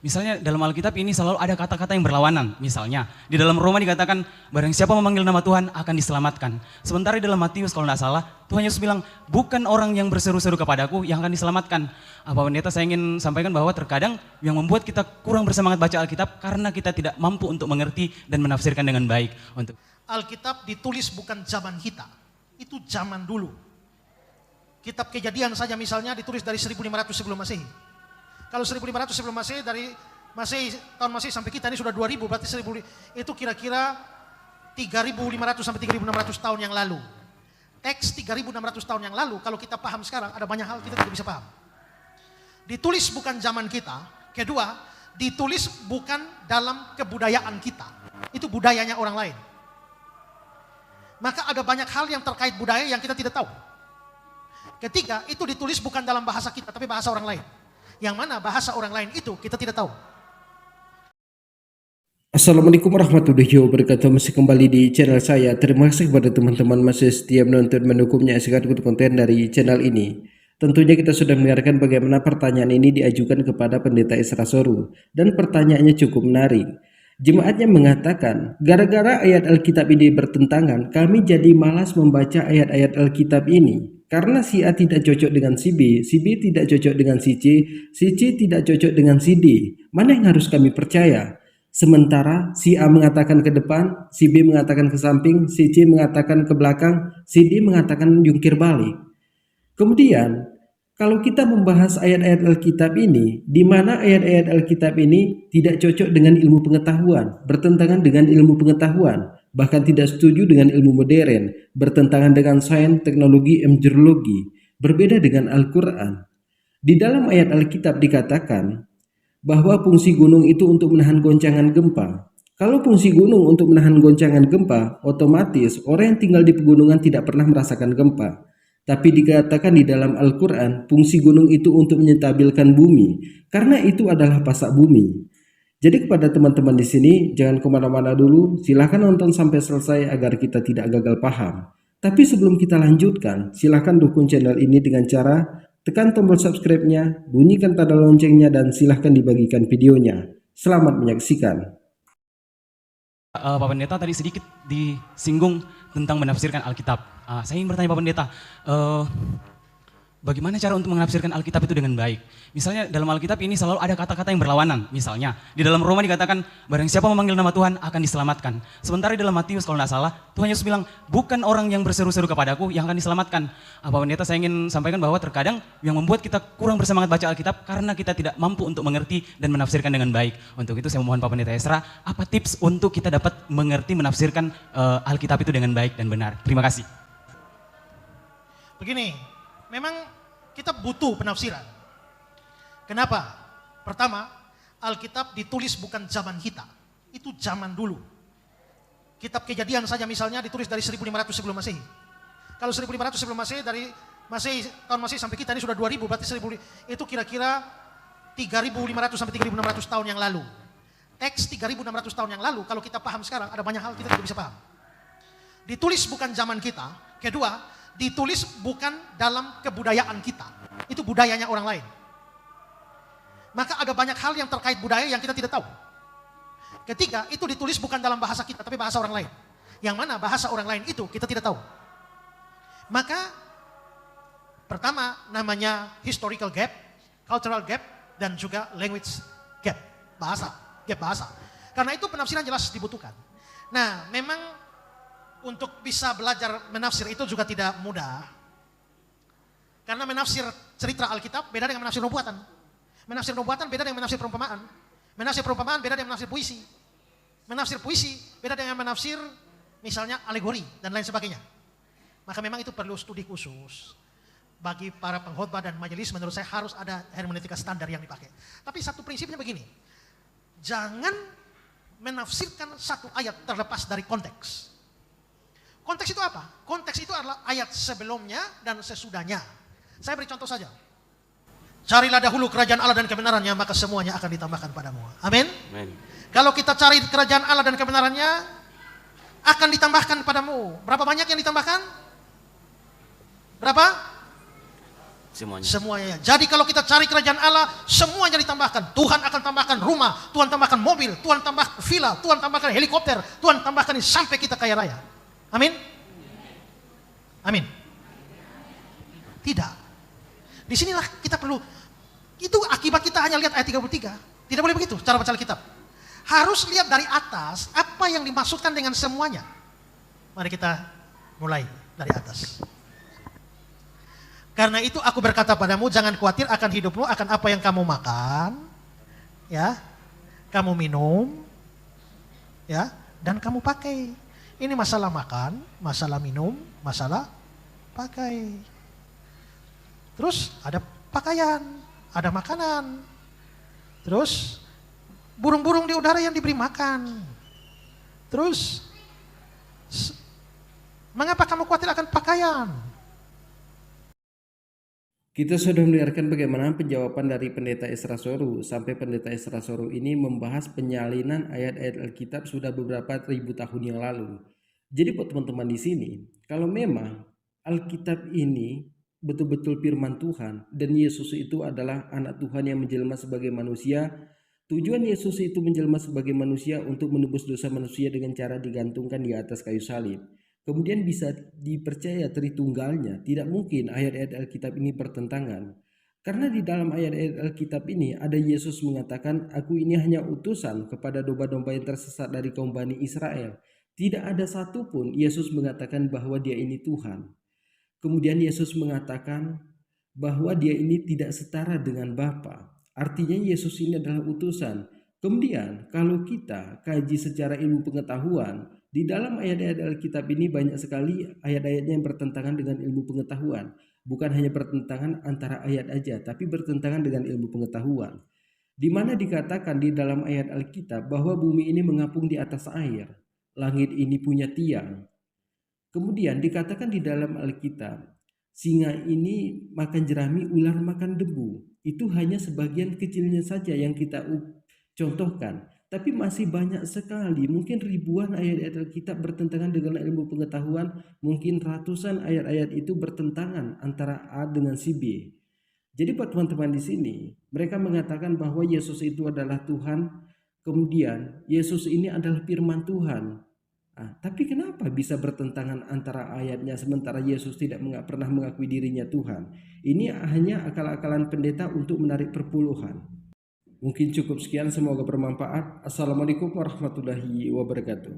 Misalnya dalam Alkitab ini selalu ada kata-kata yang berlawanan. Misalnya di dalam Roma dikatakan barang siapa memanggil nama Tuhan akan diselamatkan. Sementara di dalam Matius kalau tidak salah Tuhan Yesus bilang bukan orang yang berseru-seru kepadaku yang akan diselamatkan. Pak Pendeta, saya ingin sampaikan bahwa terkadang yang membuat kita kurang bersemangat baca Alkitab karena kita tidak mampu untuk mengerti dan menafsirkan dengan baik. Untuk Alkitab ditulis bukan zaman kita, itu zaman dulu. Kitab Kejadian saja misalnya ditulis dari 1500 sebelum Masehi. Kalau 1500 sebelum Masehi, dari Masehi, tahun Masehi sampai kita ini sudah 2000, berarti 1000, itu kira-kira 3500 sampai 3600 tahun yang lalu. Teks 3600 tahun yang lalu, kalau kita paham sekarang, ada banyak hal kita tidak bisa paham. Ditulis bukan zaman kita. Kedua, ditulis bukan dalam kebudayaan kita. Itu budayanya orang lain. Maka ada banyak hal yang terkait budaya yang kita tidak tahu. Ketiga, itu ditulis bukan dalam bahasa kita, tapi bahasa orang lain. Yang mana bahasa orang lain itu kita tidak tahu. Assalamualaikum warahmatullahi wabarakatuh. Masih kembali di channel saya. Terima kasih kepada teman-teman masih setia menonton, mendukungnya agar konten dari channel ini. Tentunya kita sudah mendengarkan bagaimana pertanyaan ini diajukan kepada Pendeta Esra Soru. Dan pertanyaannya cukup menarik. Jemaatnya mengatakan, gara-gara ayat Alkitab ini bertentangan, kami jadi malas membaca ayat-ayat Alkitab ini. Karena si A tidak cocok dengan si B tidak cocok dengan si C tidak cocok dengan si D. Mana yang harus kami percaya? Sementara si A mengatakan ke depan, si B mengatakan ke samping, si C mengatakan ke belakang, si D mengatakan jungkir balik. Kemudian, kalau kita membahas ayat-ayat Alkitab ini, di mana ayat-ayat Alkitab ini tidak cocok dengan ilmu pengetahuan, bertentangan dengan ilmu pengetahuan, bahkan tidak setuju dengan ilmu modern, bertentangan dengan sains, teknologi, meteorologi, berbeda dengan Al-Quran. Di dalam ayat Alkitab dikatakan bahwa fungsi gunung itu untuk menahan goncangan gempa. Kalau fungsi gunung untuk menahan goncangan gempa, otomatis orang yang tinggal di pegunungan tidak pernah merasakan gempa. Tapi dikatakan di dalam Al-Quran, fungsi gunung itu untuk menyetabilkan bumi, karena itu adalah pasak bumi. Jadi kepada teman-teman di sini, jangan kemana-mana dulu, silahkan nonton sampai selesai agar kita tidak gagal paham. Tapi sebelum kita lanjutkan, silahkan dukung channel ini dengan cara tekan tombol subscribe-nya, bunyikan tanda loncengnya, dan silahkan dibagikan videonya. Selamat menyaksikan. Pak Pendeta tadi sedikit disinggung tentang menafsirkan Alkitab. Saya ingin bertanya Pak Pendeta, bagaimana cara untuk menafsirkan Alkitab itu dengan baik? Misalnya dalam Alkitab ini selalu ada kata-kata yang berlawanan. Misalnya di dalam Roma dikatakan barang siapa memanggil nama Tuhan akan diselamatkan. Sementara di dalam Matius kalau tidak salah Tuhan Yesus bilang bukan orang yang berseru-seru kepadaku yang akan diselamatkan. Pak Pendeta, saya ingin sampaikan bahwa terkadang yang membuat kita kurang bersemangat baca Alkitab karena kita tidak mampu untuk mengerti dan menafsirkan dengan baik. Untuk itu saya memohon Pak Pendeta Esra, apa tips untuk kita dapat mengerti menafsirkan Alkitab itu dengan baik dan benar? Terima kasih. Begini, memang kita butuh penafsiran. Kenapa? Pertama, Alkitab ditulis bukan zaman kita, itu zaman dulu. Kitab Kejadian saja misalnya ditulis dari 1500 sebelum Masehi. Kalau 1500 sebelum Masehi, dari Masehi, tahun Masehi sampai kita ini sudah 2000, berarti 1000, itu kira-kira 3500 sampai 3600 tahun yang lalu. Teks 3600 tahun yang lalu, kalau kita paham sekarang, ada banyak hal kita tidak bisa paham. Ditulis bukan zaman kita. Kedua, ditulis bukan dalam kebudayaan kita. Itu budayanya orang lain. Maka ada banyak hal yang terkait budaya yang kita tidak tahu. Ketiga, itu ditulis bukan dalam bahasa kita, tapi bahasa orang lain. Yang mana bahasa orang lain itu kita tidak tahu. Maka pertama namanya historical gap, cultural gap, dan juga language gap, gap bahasa. Karena itu penafsiran jelas dibutuhkan. Nah, memang untuk bisa belajar menafsir itu juga tidak mudah. Karena menafsir cerita Alkitab beda dengan menafsir nubuatan. Menafsir nubuatan beda dengan menafsir perumpamaan. Menafsir perumpamaan beda dengan menafsir puisi. Menafsir puisi beda dengan menafsir misalnya alegori dan lain sebagainya. Maka memang itu perlu studi khusus. Bagi para pengkhotbah dan majelis menurut saya harus ada hermeneutika standar yang dipakai. Tapi satu prinsipnya begini. Jangan menafsirkan satu ayat terlepas dari konteks. Konteks itu apa? Konteks itu adalah ayat sebelumnya dan sesudahnya. Saya beri contoh saja. Carilah dahulu kerajaan Allah dan kebenarannya, maka semuanya akan ditambahkan padamu. Amin. Kalau kita cari kerajaan Allah dan kebenarannya, akan ditambahkan padamu. Berapa banyak yang ditambahkan? Berapa? Semuanya. Semuanya. Jadi kalau kita cari kerajaan Allah, semuanya ditambahkan. Tuhan akan tambahkan rumah, Tuhan tambahkan mobil, Tuhan tambahkan villa, Tuhan tambahkan helikopter, Tuhan tambahkan ini sampai kita kaya raya. Amin? Amin. Tidak. Disinilah kita perlu, itu akibat kita hanya lihat ayat 33. Tidak boleh begitu cara baca Alkitab. Harus lihat dari atas apa yang dimaksudkan dengan semuanya. Mari kita mulai dari atas. Karena itu aku berkata padamu, jangan khawatir akan hidupmu, akan apa yang kamu makan, ya, kamu minum, ya, dan kamu pakai. Ini masalah makan, masalah minum, masalah pakai. Terus ada pakaian, ada makanan. Terus burung-burung di udara yang diberi makan. Terus mengapa kamu khawatir akan pakaian? Kita sudah mendengarkan bagaimana penjawaban dari Pendeta Esra Soru. Sampai Pendeta Esra Soru ini membahas penyalinan ayat-ayat Alkitab sudah beberapa ribu tahun yang lalu. Jadi buat teman-teman di sini, kalau memang Alkitab ini betul-betul firman Tuhan dan Yesus itu adalah anak Tuhan yang menjelma sebagai manusia, tujuan Yesus itu menjelma sebagai manusia untuk menebus dosa manusia dengan cara digantungkan di atas kayu salib. Kemudian bisa dipercaya Tritunggalnya. Tidak mungkin ayat-ayat Alkitab ini bertentangan. Karena di dalam ayat-ayat Alkitab ini ada Yesus mengatakan, aku ini hanya utusan kepada domba-domba yang tersesat dari kaum Bani Israel. Tidak ada satupun Yesus mengatakan bahwa dia ini Tuhan. Kemudian Yesus mengatakan bahwa dia ini tidak setara dengan Bapa. Artinya Yesus ini adalah utusan. Kemudian kalau kita kaji secara ilmu pengetahuan, di dalam ayat-ayat Alkitab ini banyak sekali ayat-ayatnya yang bertentangan dengan ilmu pengetahuan. Bukan hanya bertentangan antara ayat aja, tapi bertentangan dengan ilmu pengetahuan. Di mana dikatakan di dalam ayat Alkitab bahwa bumi ini mengapung di atas air, langit ini punya tiang. Kemudian dikatakan di dalam Alkitab, singa ini makan jerami, ular makan debu. Itu hanya sebagian kecilnya saja yang kita contohkan. Tapi masih banyak sekali, mungkin ribuan ayat-ayat Alkitab bertentangan dengan ilmu pengetahuan, mungkin ratusan ayat-ayat itu bertentangan antara A dengan si B. Jadi buat teman-teman di sini, mereka mengatakan bahwa Yesus itu adalah Tuhan, kemudian Yesus ini adalah firman Tuhan. Tapi kenapa bisa bertentangan antara ayatnya sementara Yesus tidak pernah mengakui dirinya Tuhan? Ini hanya akal-akalan pendeta untuk menarik perpuluhan. Mungkin cukup sekian, semoga bermanfaat. Assalamualaikum warahmatullahi wabarakatuh.